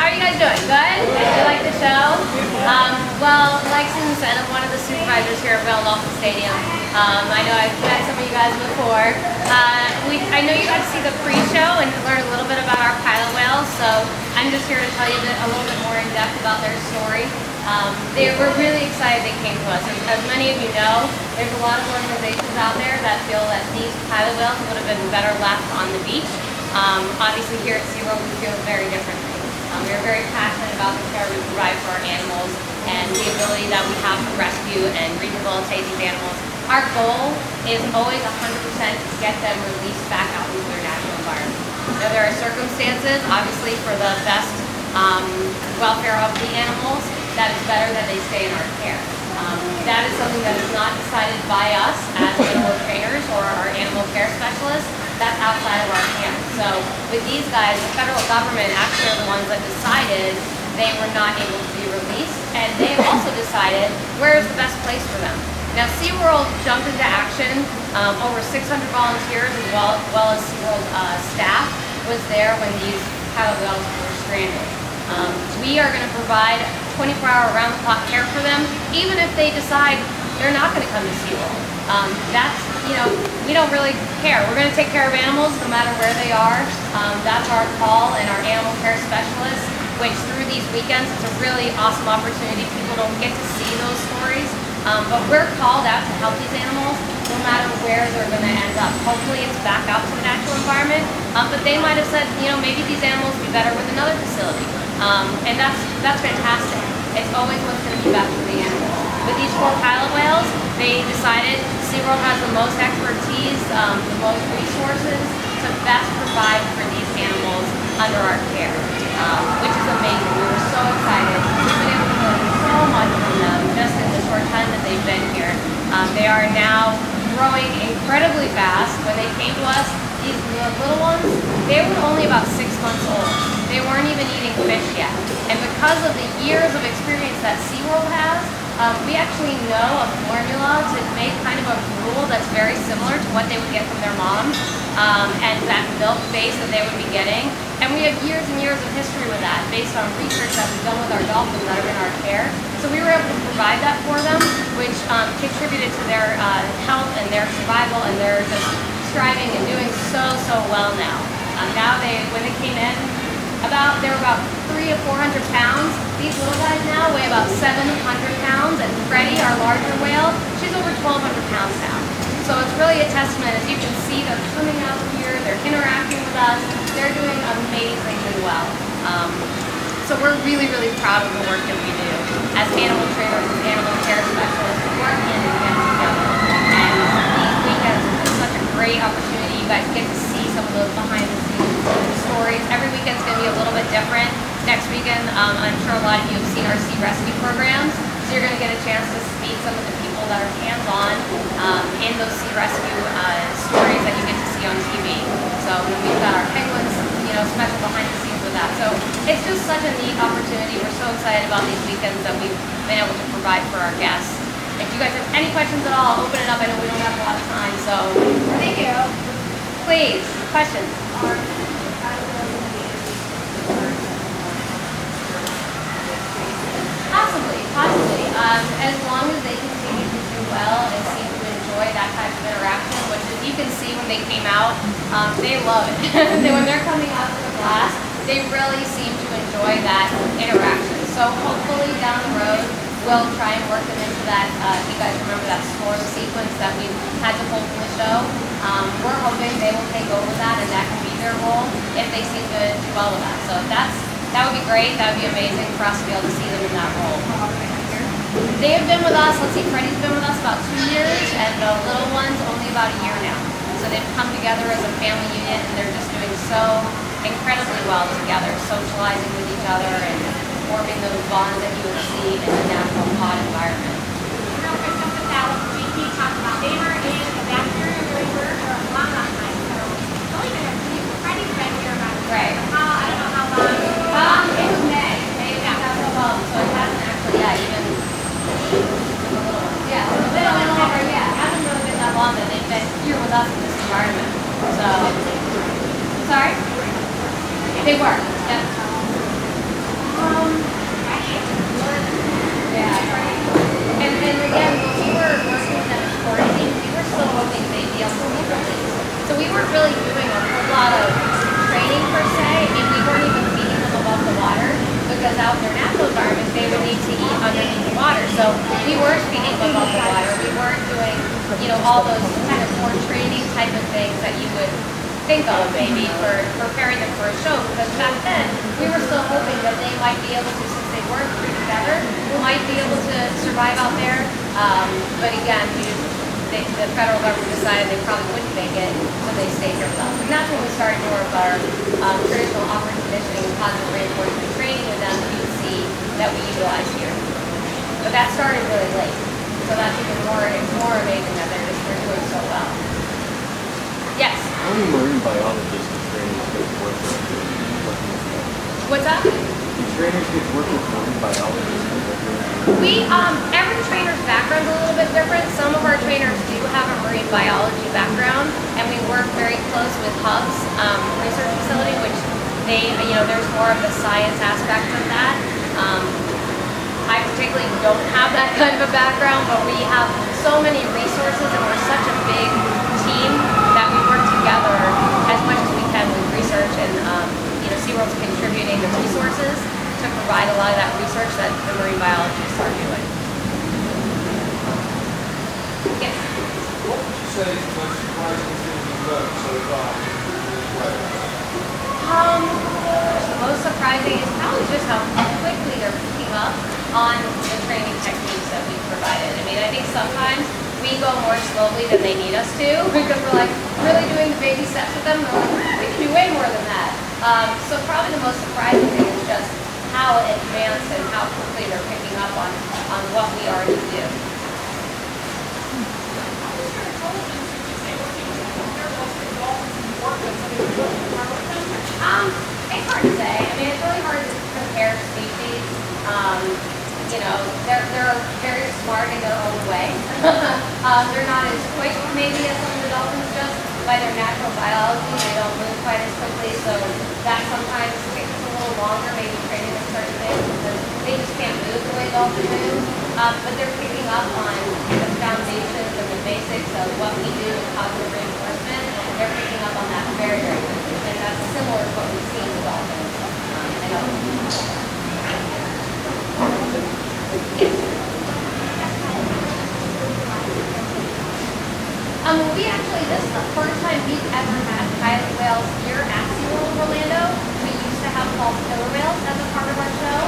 How are you guys doing? Good? You like the show? Well, like Susan said, I'm one of the supervisors here at Vail Dolphin Stadium. I know I've met some of you guys before. I know you got to see the pre-show and learn a little bit about our pilot whales, so I'm just here to tell you a little bit more in depth about their story. They were really excited they came to us. As many of you know, there's a lot of organizations out there that feel that these pilot whales would have been better left on the beach. Obviously here at SeaWorld we feel very differently. We are very passionate about the care we provide for our animals and the ability that we have to rescue and rehabilitate these animals. Our goal is always 100% to get them released back out into their natural environment. Now there are circumstances, obviously for the best welfare of the animals, that is better that they stay in our care. That is something that is not decided by us as animal trainers or our animal care specialists. That's outside of our hands. So with these guys, the federal government actually are the ones that decided they were not able to be released, and they also decided where is the best place for them. Now SeaWorld jumped into action. Over 600 volunteers as well as SeaWorld staff was there when these pilot whales were stranded. We are going to provide 24-hour round-the-clock care for them, even if they decide they're not going to come to SeaWorld. We don't really care. We're going to take care of animals no matter where they are. That's our call, and our animal care specialists, which through these weekends, it's a really awesome opportunity. People don't get to see those stories, but we're called out to help these animals no matter where they're going to end up. Hopefully it's back out to the natural environment, but they might have said, maybe these animals would be better with another facility, and that's fantastic. It's always what's going to be best for the animals. With these 4 pilot whales, they decided SeaWorld has the most expertise, the most resources to best provide for these animals under our care, which is amazing. We were so excited. We've been able to learn so much from them just in the short time that they've been here. They are now growing incredibly fast. When they came to us, these little ones, they were only about 6 months old. They weren't even eating fish yet. And because of the years of experience that SeaWorld has, we actually know a formula to make kind of a gruel that's very similar to what they would get from their moms, and that milk base that they would be getting. And we have years and years of history with that based on research that we've done with our dolphins that are in our care. So we were able to provide that for them, which contributed to their health and their survival, and they're just striving and doing so well now. When they came in, they were about 300 to 400 pounds. These little guys now weigh about 700 pounds, and Freddie, our larger whale, she's over 1,200 pounds now. So it's really a testament. As you can see, they're coming out here, they're interacting with us, they're doing amazingly well. So we're really proud of the work that we do as animal trainers and animal care specialists, work hand in hand together. And these weekends are just such a great opportunity. You guys get to see some of those behind the scenes stories. Every weekend's going to be a little bit different. Next weekend, I'm sure a lot of you have seen our sea rescue programs, so you're going to get a chance to meet some of the people that are hands-on in those sea rescue stories that you get to see on TV. So we've got our penguins, special behind the scenes with that. So it's just such a neat opportunity. We're so excited about these weekends that we've been able to provide for our guests. If you guys have any questions at all, open it up. I know we don't have a lot of time, so thank you. Please, questions. Possibly. As long as they continue to do well and seem to enjoy that type of interaction, which as you can see when they came out, they love it. When they're coming out to the class, they really seem to enjoy that interaction. So hopefully down the road, we'll try and work them into that. If you guys remember that storm sequence that we had to pull from the show, we're hoping they will take over that and that can be their role if they seem to do well with that. So that would be great. That would be amazing for us to be able to see them in that role. They have been with us, let's see, Freddie's been with us about 2 years, and the little one's only about a year now. So they've come together as a family unit, and they're just doing so incredibly well together, socializing with each other and forming those bonds that you would see in a natural pod environment. Real quick, just with that, we talked about they were in the bacteria river for a long time. So it's only been Freddie's been here about a year. Right. I don't know how long. It was May. It hasn't actually, even hasn't really been that long that they've been here with us in this environment. So, sorry? They were, yeah. we weren't really doing a whole lot of training per se, and we weren't even feeding them above the water because out in their natural environment they would need to eat underneath the water. So we weren't feeding them above the water. We weren't doing, you know, all those kind of more training type of things that you would think of maybe for preparing them for a show, because back then we were still hoping that they might be able to, since they weren't put together, might be able to survive out there. But again, the federal government decided they probably wouldn't make it, so they stayed here with us. And that's when we started more of our traditional operant conditioning and positive reinforcement training with them that you can see that we utilize here. But that started really late, so that's even more amazing that they're doing so well. Yes? How many marine biologists and trainers get work with? What's that? Do trainers get work with marine biologists? Every trainer's background is a little bit different. Some of our trainers do have a marine biology background, and we work very close with Hub's research facility, which there's more of the science aspect of that. I particularly don't have that kind of a background, but we have so many resources, and we're such a big team that we work together as much as we can with research, and SeaWorld's contributing the resources to provide a lot of that research that the marine biologists are doing. Yes? What would you say is the most surprising thing you've learned so far? The most surprising is probably just how quickly they're picking up on the training techniques that we've provided. I mean, I think sometimes we go more slowly than they need us to because we're like really doing the baby steps with them. They're like, we can do way more than that. So probably the most surprising thing is just how advanced and how quickly they're picking up on what we already do. It's hard to say. I mean, it's really hard to compare species. They're very smart in their own way. They're not as quick maybe as some of the dolphins just by their natural biology. They don't move quite as quickly, so that sometimes takes a little longer, maybe training them certain things because they just can't move the way dolphins move. But they're picking up on the foundations and the basics of what we do with positive reinforcement. They're picking up on that very, very quickly. And that's similar to what we see in the dolphins and others. This is the first time we've ever had pilot whales here at SeaWorld Orlando. We used to have false killer whales as a part of our show,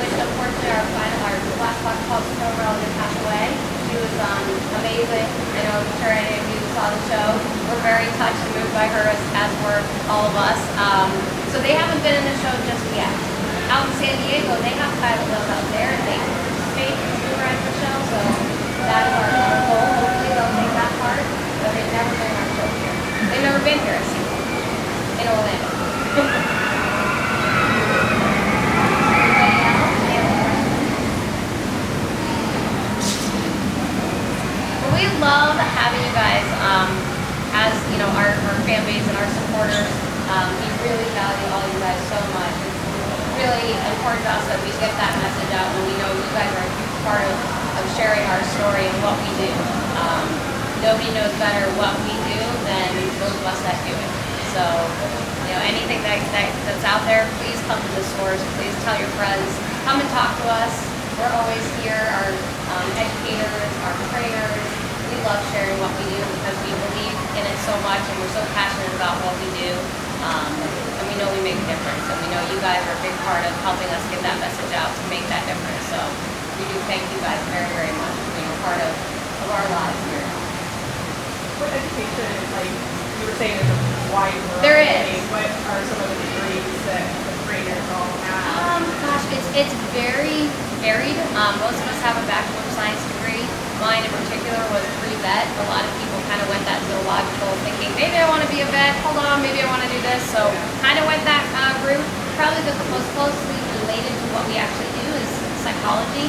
which unfortunately our last false killer whale did pass away. She was amazing. I know, I'm sure any of you saw the show. We're very touched and moved by her, as were all of us. So they haven't been in the show just yet. Out in San Diego, they have pilot whales out there, and they participate in the ride the show. So that is our goal. Hopefully they'll take that part. But they've never been in our show here. They've never been here at SeaWorld in Orlando. Anybody else? Any other questions? Well, we love having you guys as our fan base and our supporters. We really value all you guys so much. It's really important to us that we get that message out when we know you guys are a huge part of sharing our story and what we do. Nobody knows better what we do than those of us that do it. So, anything that's out there, please come to the stores. Please tell your friends. Come and talk to us. We're always here. Our educators, our trainers. We love sharing what we do because we believe in it so much, and we're so passionate about what we do. And we know we make a difference. And we know you guys are a big part of helping us get that message out to make that difference. So we do thank you guys very, very much for being a part of our lives here. What education, like you were saying, is a wide variety. There is. What are some of the degrees that the trainers all have? Gosh, it's very varied. Most of us have a Bachelor of Science degree. Mine in particular was pre-vet. A lot of people kind of went that zoological thinking, maybe I want to be a vet, hold on, maybe I want to do this. So kind of went that route. Probably the most closely related to what we actually do is psychology.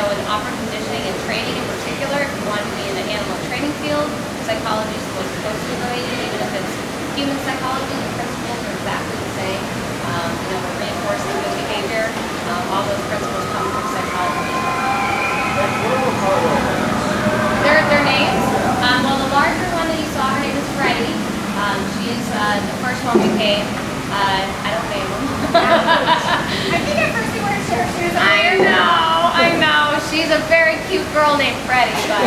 With operant conditioning and training in particular, if you want to be in the animal training field, psychology is the most closely related, even if it's human psychology, the principles are exactly the same. We're reinforcing good behavior. All those principles come from psychology. What are the pilot whales? Their names? Well, the larger one that you saw, her name is Freddy's. The first one we came. I don't name them. I think at first they weren't sure if she was a I know. She's a very cute girl named Freddie, but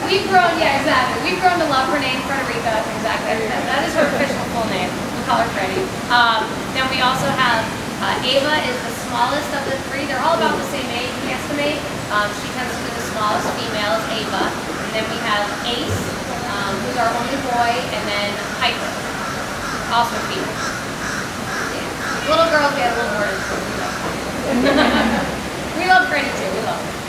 we've grown, yeah, exactly. We've grown to love her name, Frederica. Exactly. That is her official full name. We call her Freddie. Then we also have Ava is the smallest of the three. They're all about the same age, we estimate. She tends to be the smallest female, is Ava. And then we have Ace, who's our only boy, and then Piper, also female. Yeah. Little girls, we have a little more to do. We love Freddie too. We love her.